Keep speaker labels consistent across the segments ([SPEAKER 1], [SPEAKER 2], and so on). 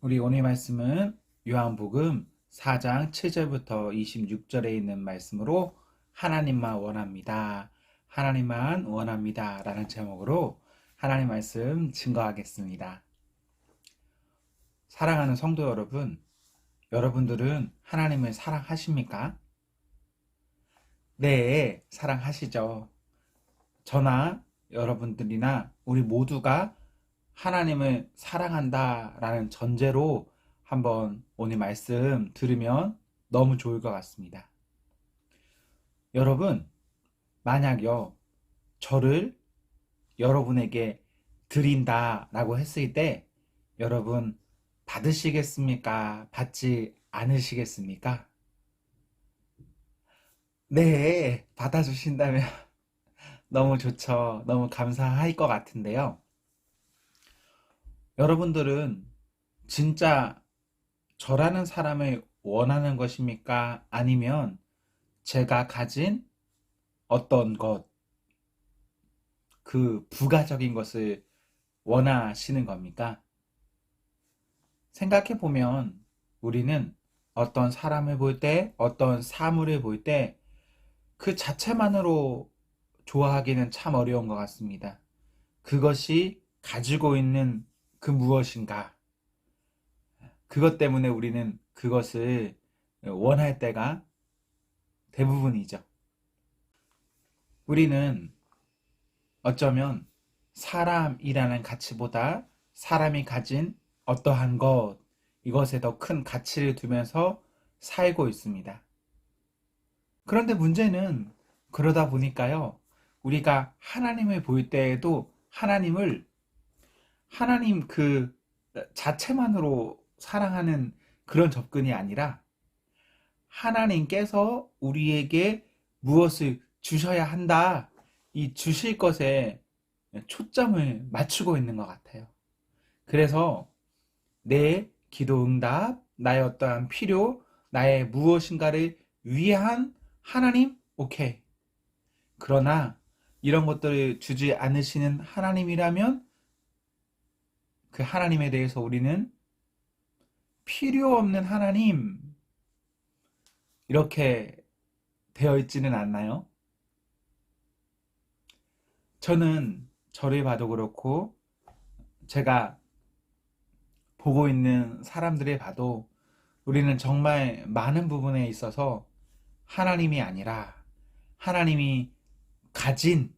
[SPEAKER 1] 우리 오늘 말씀은 요한복음 4장 7절부터 26절에 있는 말씀으로 하나님만 원합니다. 하나님만 원합니다. 라는 제목으로 하나님 말씀 증거하겠습니다. 사랑하는 성도 여러분, 여러분들은 하나님을 사랑하십니까? 네, 사랑하시죠. 저나 여러분들이나 우리 모두가 하나님을 사랑한다 라는 전제로 한번 오늘 말씀 들으면 너무 좋을 것 같습니다. 여러분, 만약요, 저를 여러분에게 드린다 라고 했을 때 여러분 받으시겠습니까? 받지 않으시겠습니까? 네, 받아주신다면 너무 좋죠. 너무 감사할 것 같은데요. 여러분들은 진짜 저라는 사람을 원하는 것입니까? 아니면 제가 가진 어떤 것, 그 부가적인 것을 원하시는 겁니까? 생각해 보면 우리는 어떤 사람을 볼 때, 어떤 사물을 볼 때 그 자체만으로 좋아하기는 참 어려운 것 같습니다. 그것이 가지고 있는 그 무엇인가, 그것 때문에 우리는 그것을 원할 때가 대부분이죠. 우리는 어쩌면 사람이라는 가치보다 사람이 가진 어떠한 것, 이것에 더 큰 가치를 두면서 살고 있습니다. 그런데 문제는 그러다 보니까요, 우리가 하나님을 볼 때에도 하나님 그 자체만으로 사랑하는 그런 접근이 아니라 하나님께서 우리에게 무엇을 주셔야 한다, 이 주실 것에 초점을 맞추고 있는 것 같아요. 그래서 내 기도 응답, 나의 어떠한 필요, 나의 무엇인가를 위한 하나님, 오케이. 그러나 이런 것들을 주지 않으시는 하나님이라면 그 하나님에 대해서 우리는 필요 없는 하나님, 이렇게 되어 있지는 않나요? 저는 저를 봐도 그렇고 제가 보고 있는 사람들을 봐도 우리는 정말 많은 부분에 있어서 하나님이 아니라 하나님이 가진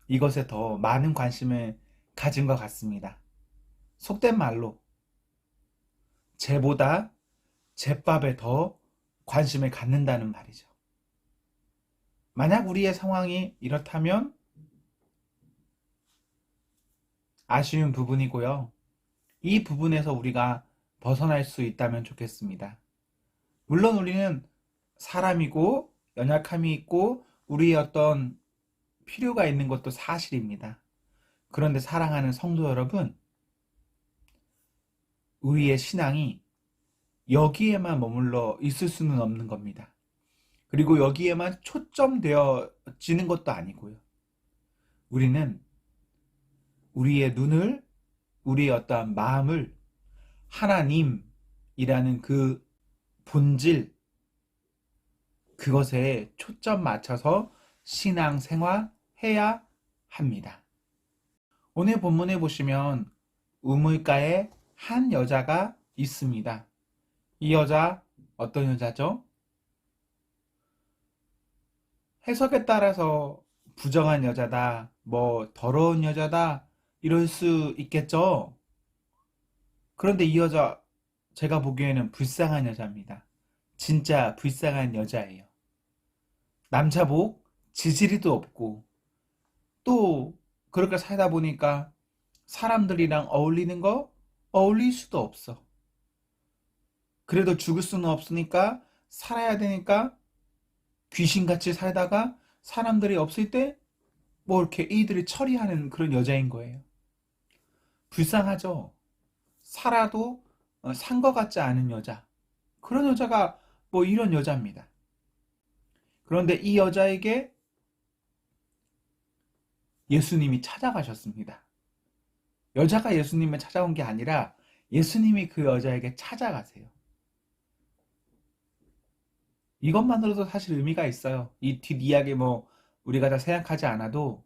[SPEAKER 1] 이것에 더 많은 관심을 가진 것 같습니다. 속된 말로 쟤보다 잿밥에 더 관심을 갖는다는 말이죠. 만약 우리의 상황이 이렇다면 아쉬운 부분이고요. 이 부분에서 우리가 벗어날 수 있다면 좋겠습니다. 물론 우리는 사람이고 연약함이 있고 우리의 어떤 필요가 있는 것도 사실입니다. 그런데 사랑하는 성도 여러분, 우리의 신앙이 여기에만 머물러 있을 수는 없는 겁니다. 그리고 여기에만 초점되어지는 것도 아니고요. 우리는 우리의 눈을, 우리의 어떠한 마음을 하나님이라는 그 본질, 그것에 초점 맞춰서 신앙생활 해야 합니다. 오늘 본문에 보시면 우물가에 한 여자가 있습니다. 이 여자 어떤 여자죠? 해석에 따라서 부정한 여자다, 뭐 더러운 여자다, 이럴 수 있겠죠. 그런데 이 여자 제가 보기에는 불쌍한 여자입니다. 진짜 불쌍한 여자예요. 남자복 지지리도 없고 또 그렇게 살다 보니까 사람들이랑 어울리는 거 어울릴 수도 없어. 그래도 죽을 수는 없으니까 살아야 되니까 귀신같이 살다가 사람들이 없을 때 뭐 이렇게 이들을 처리하는 그런 여자인 거예요. 불쌍하죠. 살아도 산 것 같지 않은 여자. 그런 여자가 뭐 이런 여자입니다. 그런데 이 여자에게 예수님이 찾아가셨습니다. 여자가 예수님을 찾아온 게 아니라 예수님이 그 여자에게 찾아가세요. 이것만으로도 사실 의미가 있어요. 이 뒷이야기 뭐 우리가 다 생각하지 않아도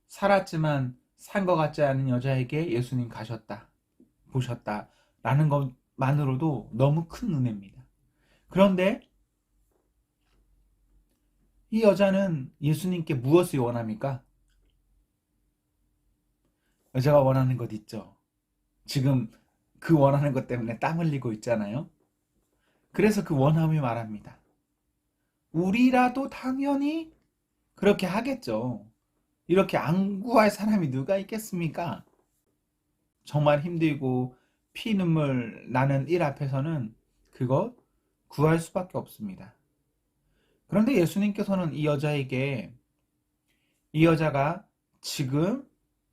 [SPEAKER 1] 살았지만 산 것 같지 않은 여자에게 예수님 가셨다, 보셨다 라는 것만으로도 너무 큰 은혜입니다. 그런데 이 여자는 예수님께 무엇을 원합니까? 여자가 원하는 것 있죠. 지금 그 원하는 것 때문에 땀 흘리고 있잖아요. 그래서 그 원함이 말합니다. 우리라도 당연히 그렇게 하겠죠. 이렇게 안 구할 사람이 누가 있겠습니까? 정말 힘들고 피눈물 나는 일 앞에서는 그것 구할 수밖에 없습니다. 그런데 예수님께서는 이 여자가 지금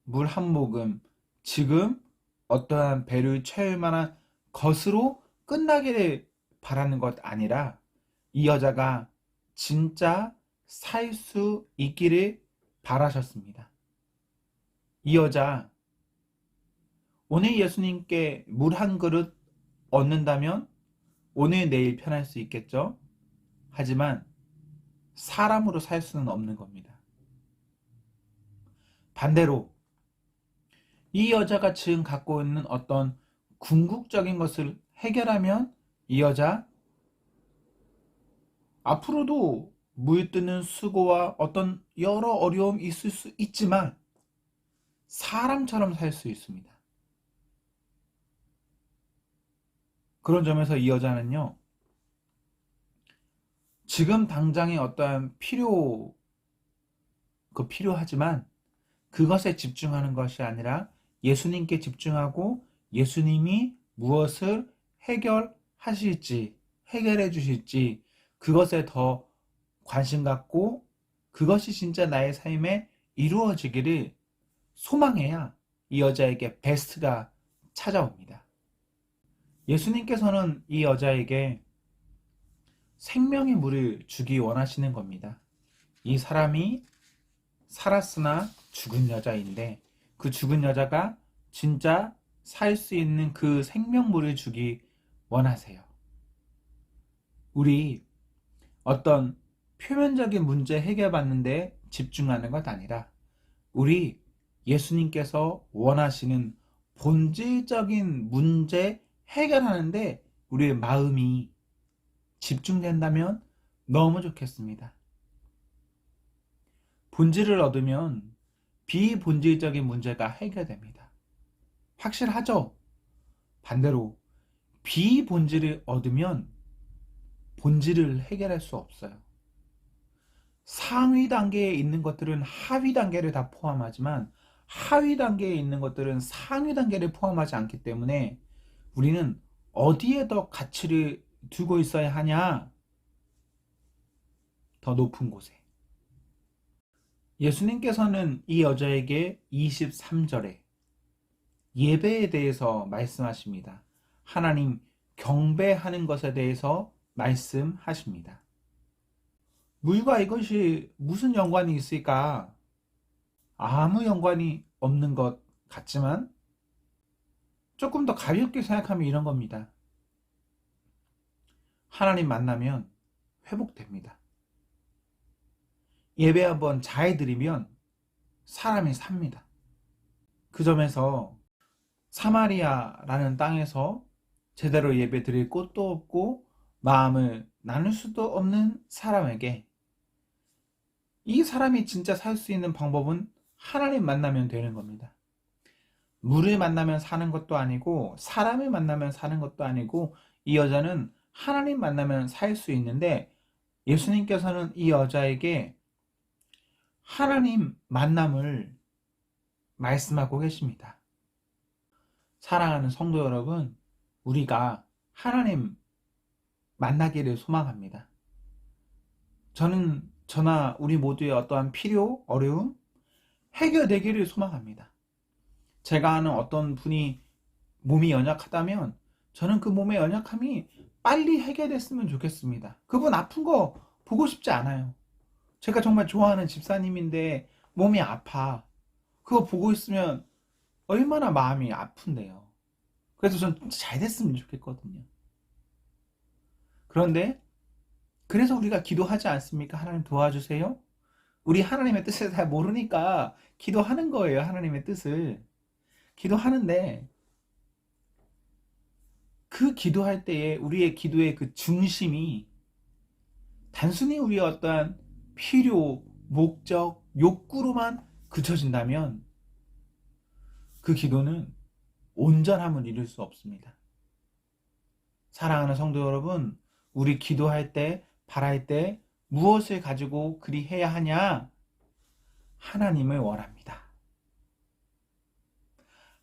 [SPEAKER 1] 물 한 모금, 지금 어떠한 배를 채울 만한 것으로 끝나기를 바라는 것 아니라 이 여자가 진짜 살 수 있기를 바라셨습니다. 이 여자 오늘 예수님께 물 한 그릇 얻는다면 오늘 내일 편할 수 있겠죠. 하지만 사람으로 살 수는 없는 겁니다. 반대로 이 여자가 지금 갖고 있는 어떤 궁극적인 것을 해결하면 이 여자 앞으로도 물드는 수고와 어떤 여러 어려움이 있을 수 있지만 사람처럼 살 수 있습니다. 그런 점에서 이 여자는요, 지금 당장의 어떠한 필요하지만 그것에 집중하는 것이 아니라 예수님께 집중하고 예수님이 무엇을 해결하실지, 해결해 주실지 그것에 더 관심 갖고 그것이 진짜 나의 삶에 이루어지기를 소망해야 이 여자에게 베스트가 찾아옵니다. 예수님께서는 이 여자에게 생명의 물을 주기 원하시는 겁니다. 이 사람이 살았으나 죽은 여자인데 그 죽은 여자가 진짜 살 수 있는 그 생명물을 주기 원하세요. 우리 어떤 표면적인 문제 해결받는데 집중하는 것 아니라 우리 예수님께서 원하시는 본질적인 문제 해결하는데 우리의 마음이 집중된다면 너무 좋겠습니다. 본질을 얻으면 비본질적인 문제가 해결됩니다. 확실하죠? 반대로 비본질을 얻으면 본질을 해결할 수 없어요. 상위 단계에 있는 것들은 하위 단계를 다 포함하지만 하위 단계에 있는 것들은 상위 단계를 포함하지 않기 때문에 우리는 어디에 더 가치를 두고 있어야 하냐? 더 높은 곳에. 예수님께서는 이 여자에게 23절에 예배에 대해서 말씀하십니다. 하나님 경배하는 것에 대해서 말씀하십니다. 물과 이것이 무슨 연관이 있을까? 아무 연관이 없는 것 같지만 조금 더 가볍게 생각하면 이런 겁니다. 하나님 만나면 회복됩니다. 예배 한번 잘 드리면 사람이 삽니다. 그 점에서 사마리아라는 땅에서 제대로 예배 드릴 곳도 없고 마음을 나눌 수도 없는 사람에게 이 사람이 진짜 살 수 있는 방법은 하나님 만나면 되는 겁니다. 물을 만나면 사는 것도 아니고 사람을 만나면 사는 것도 아니고 이 여자는 하나님 만나면 살 수 있는데 예수님께서는 이 여자에게 하나님 만남을 말씀하고 계십니다. 사랑하는 성도 여러분, 우리가 하나님 만나기를 소망합니다. 저나 우리 모두의 어떠한 필요, 어려움 해결되기를 소망합니다. 제가 아는 어떤 분이 몸이 연약하다면 저는 그 몸의 연약함이 빨리 해결됐으면 좋겠습니다. 그분 아픈 거 보고 싶지 않아요. 제가 정말 좋아하는 집사님인데 몸이 아파. 그거 보고 있으면 얼마나 마음이 아픈데요. 그래서 전 잘 됐으면 좋겠거든요. 그런데 그래서 우리가 기도하지 않습니까? 하나님 도와주세요. 우리 하나님의 뜻을 잘 모르니까 기도하는 거예요. 하나님의 뜻을. 기도하는데 그 기도할 때에 우리의 기도의 그 중심이 단순히 우리의 어떠한 필요, 목적, 욕구로만 그쳐진다면 그 기도는 온전함을 이룰 수 없습니다. 사랑하는 성도 여러분, 우리 기도할 때, 바랄 때 무엇을 가지고 그리 해야 하냐? 하나님을 원합니다.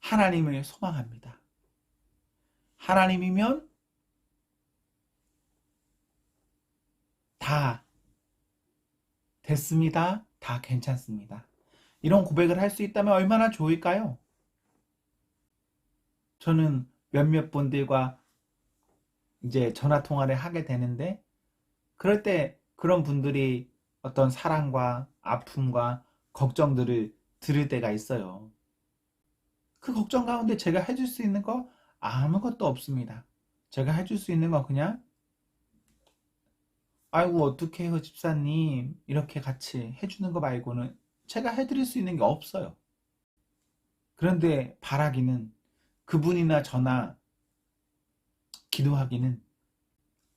[SPEAKER 1] 하나님을 소망합니다. 하나님이면 다 됐습니다. 다 괜찮습니다. 이런 고백을 할 수 있다면 얼마나 좋을까요? 저는 몇몇 분들과 이제 전화 통화를 하게 되는데, 그럴 때 그런 분들이 어떤 사랑과 아픔과 걱정들을 들을 때가 있어요. 그 걱정 가운데 제가 해줄 수 있는 거 아무것도 없습니다. 제가 해줄 수 있는 건 그냥 아이고 어떡해요 집사님 이렇게 같이 해주는 거 말고는 제가 해드릴 수 있는 게 없어요. 그런데 바라기는 그분이나 저나 기도하기는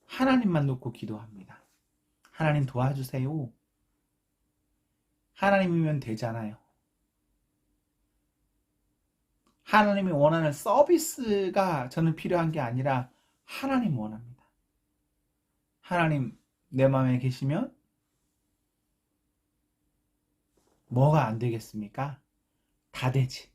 [SPEAKER 1] 하나님만 놓고 기도합니다. 하나님 도와주세요. 하나님이면 되잖아요. 하나님이 원하는 서비스가 저는 필요한 게 아니라 하나님 원합니다. 하나님 내 마음에 계시면 뭐가 안 되겠습니까? 다 되지.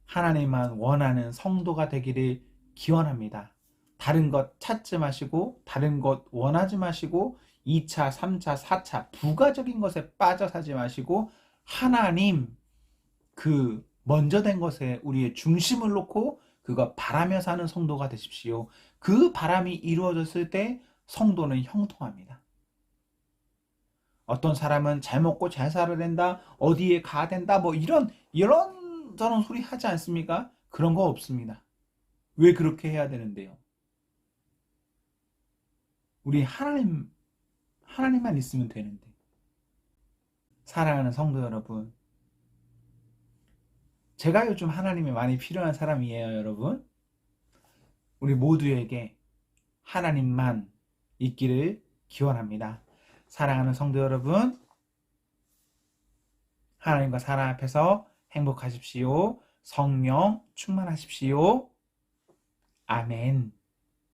[SPEAKER 1] 하나님만 원하는 성도가 되기를 기원합니다. 다른 것 찾지 마시고 다른 것 원하지 마시고 2차, 3차, 4차 부가적인 것에 빠져 사지 마시고 하나님 그 먼저 된 것에 우리의 중심을 놓고 그거 바라며 사는 성도가 되십시오. 그 바람이 이루어졌을 때 성도는 형통합니다. 어떤 사람은 잘 먹고 잘 살아야 된다, 어디에 가야 된다, 뭐 이런 저런 소리 하지 않습니까? 그런 거 없습니다. 왜 그렇게 해야 되는데요? 우리 하나님만 있으면 되는데. 사랑하는 성도 여러분, 제가 요즘 하나님이 많이 필요한 사람이에요, 여러분. 우리 모두에게 하나님만 있기를 기원합니다. 사랑하는 성도 여러분, 하나님과 사랑 앞에서 행복하십시오. 성령 충만하십시오. 아멘.